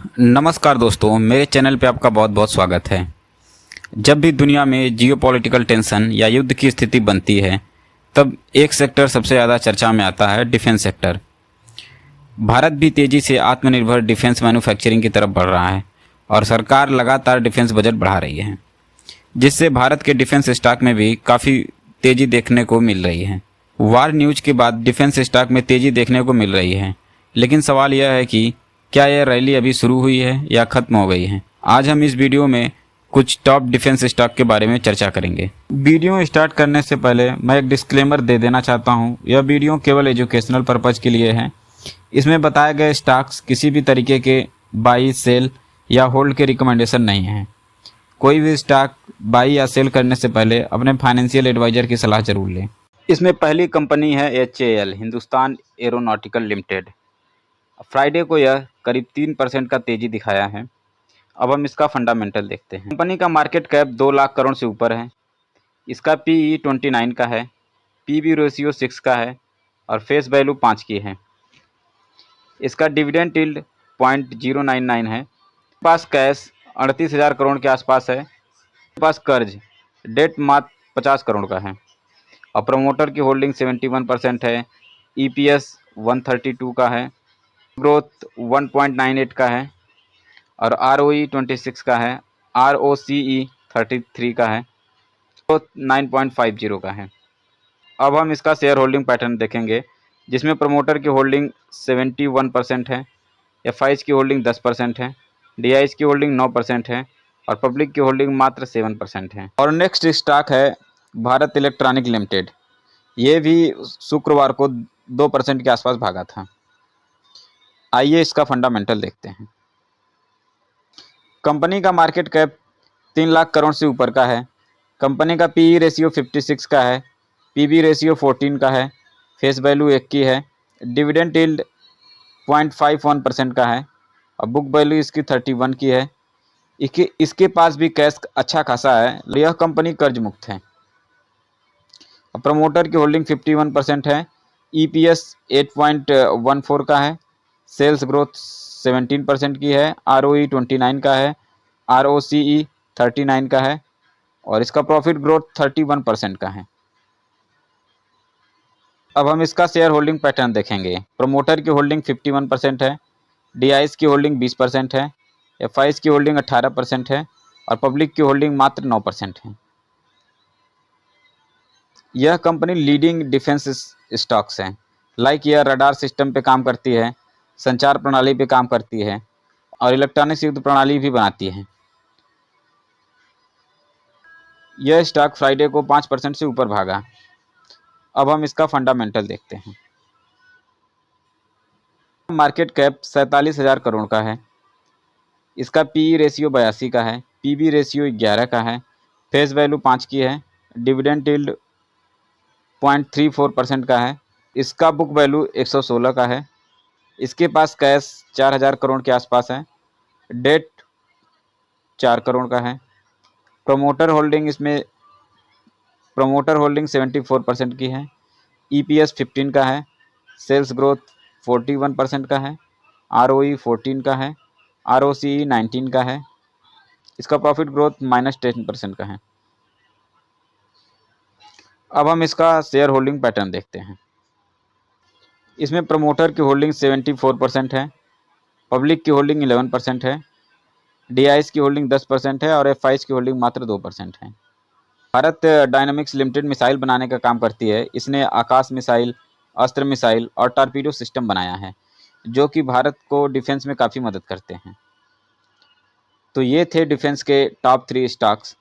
नमस्कार दोस्तों, मेरे चैनल पे आपका बहुत बहुत स्वागत है। जब भी दुनिया में जियोपॉलिटिकल टेंशन या युद्ध की स्थिति बनती है, तब एक सेक्टर सबसे ज़्यादा चर्चा में आता है, डिफेंस सेक्टर। भारत भी तेज़ी से आत्मनिर्भर डिफेंस मैन्युफैक्चरिंग की तरफ बढ़ रहा है और सरकार लगातार डिफेंस बजट बढ़ा रही है, जिससे भारत के डिफेंस स्टॉक में भी काफ़ी तेज़ी देखने को मिल रही है। वार न्यूज के बाद डिफेंस स्टॉक में तेज़ी देखने को मिल रही है, लेकिन सवाल यह है कि क्या यह रैली अभी शुरू हुई है या ख़त्म हो गई है। आज हम इस वीडियो में कुछ टॉप डिफेंस स्टॉक के बारे में चर्चा करेंगे। वीडियो स्टार्ट करने से पहले मैं एक डिस्क्लेमर दे देना चाहता हूँ। यह वीडियो केवल एजुकेशनल पर्पज़ के लिए है। इसमें बताए गए स्टॉक्स किसी भी तरीके के बाई, सेल या होल्ड के रिकमेंडेशन नहीं है। कोई भी स्टॉक बाई या सेल करने से पहले अपने फाइनेंशियल एडवाइज़र की सलाह जरूर लें। इसमें पहली कंपनी है HAL, Hindustan aeronautical limited. Friday को यह करीब 3% का तेज़ी दिखाया है। अब हम इसका फंडामेंटल देखते हैं। कंपनी का मार्केट कैप 2 लाख करोड़ से ऊपर है। इसका PE 29 का है, PB रेशियो 6 का है और फेस वैल्यू 5 की है। इसका डिविडेंड यील्ड 0.099 है। पास कैश 38,000 करोड़ के आसपास है। पास कर्ज डेट मात्र 50 करोड़ का है और प्रमोटर की होल्डिंग 71% है। EPS 132 का है, ग्रोथ 1.98 का है और ROE 26 का है, ROCE 33 का है, ग्रोथ 9.50 का है। अब हम इसका शेयर होल्डिंग पैटर्न देखेंगे, जिसमें प्रमोटर की होल्डिंग 71% है, FIs की होल्डिंग 10% है, DIs की होल्डिंग 9% है और पब्लिक की होल्डिंग मात्र 7% है। और नेक्स्ट स्टॉक है भारत इलेक्ट्रॉनिक लिमिटेड। ये भी शुक्रवार को 2% के आसपास भागा था। आइए इसका फंडामेंटल देखते हैं। कंपनी का मार्केट कैप 3 लाख करोड़ से ऊपर का है। कंपनी का PE रेशियो 56 का है, PB रेशियो 14 का है, फेस वैल्यू 1 की है, डिविडेंड यील्ड 0.51% का है और बुक वैल्यू इसकी 31 की है। इसके पास भी कैश अच्छा खासा है। यह कंपनी कर्ज मुक्त है। प्रमोटर की होल्डिंग 51% है। EPS 8.14 का है, सेल्स ग्रोथ 17% की है, ROE 29 का है, ROCE 39 का है और इसका प्रॉफिट ग्रोथ 31% का है। अब हम इसका शेयर होल्डिंग पैटर्न देखेंगे। प्रमोटर की होल्डिंग 51% है, DIs की होल्डिंग 20% है, FIs की होल्डिंग 18% है और पब्लिक की होल्डिंग मात्र 9% है। यह कंपनी लीडिंग डिफेंस स्टॉक्स हैं। लाइक यह रडार सिस्टम पे काम करती है, संचार प्रणाली पे काम करती है और इलेक्ट्रॉनिक्स युद्ध प्रणाली भी बनाती है। यह स्टॉक फ्राइडे को 5% से ऊपर भागा। अब हम इसका फंडामेंटल देखते हैं। मार्केट कैप 47,000 करोड़ का है। इसका PE रेशियो 82 का है, PB रेशियो 11 का है, फेस वैल्यू 5 की है, डिविडेंड यील्ड 0.34% का है। इसका बुक वैल्यू 116 का है। इसके पास कैश 4,000 करोड़ के आसपास है, डेट 4 करोड़ का है। प्रमोटर होल्डिंग 74% की है, EPS 15 का है, सेल्स ग्रोथ 41% का है, ROE 14 का है, ROCE 19 का है। इसका प्रॉफिट ग्रोथ -10% का है। अब हम इसका शेयर होल्डिंग पैटर्न देखते हैं। इसमें प्रमोटर की होल्डिंग 74% है, पब्लिक की होल्डिंग 11% है, DIs की होल्डिंग 10% है और FIs की होल्डिंग मात्र 2% है। भारत डायनामिक्स लिमिटेड मिसाइल बनाने का काम करती है। इसने आकाश मिसाइल, अस्त्र मिसाइल और टॉर्पीडो सिस्टम बनाया है, जो कि भारत को डिफेंस में काफ़ी मदद करते हैं। तो ये थे डिफेंस के टॉप 3 स्टॉक्स।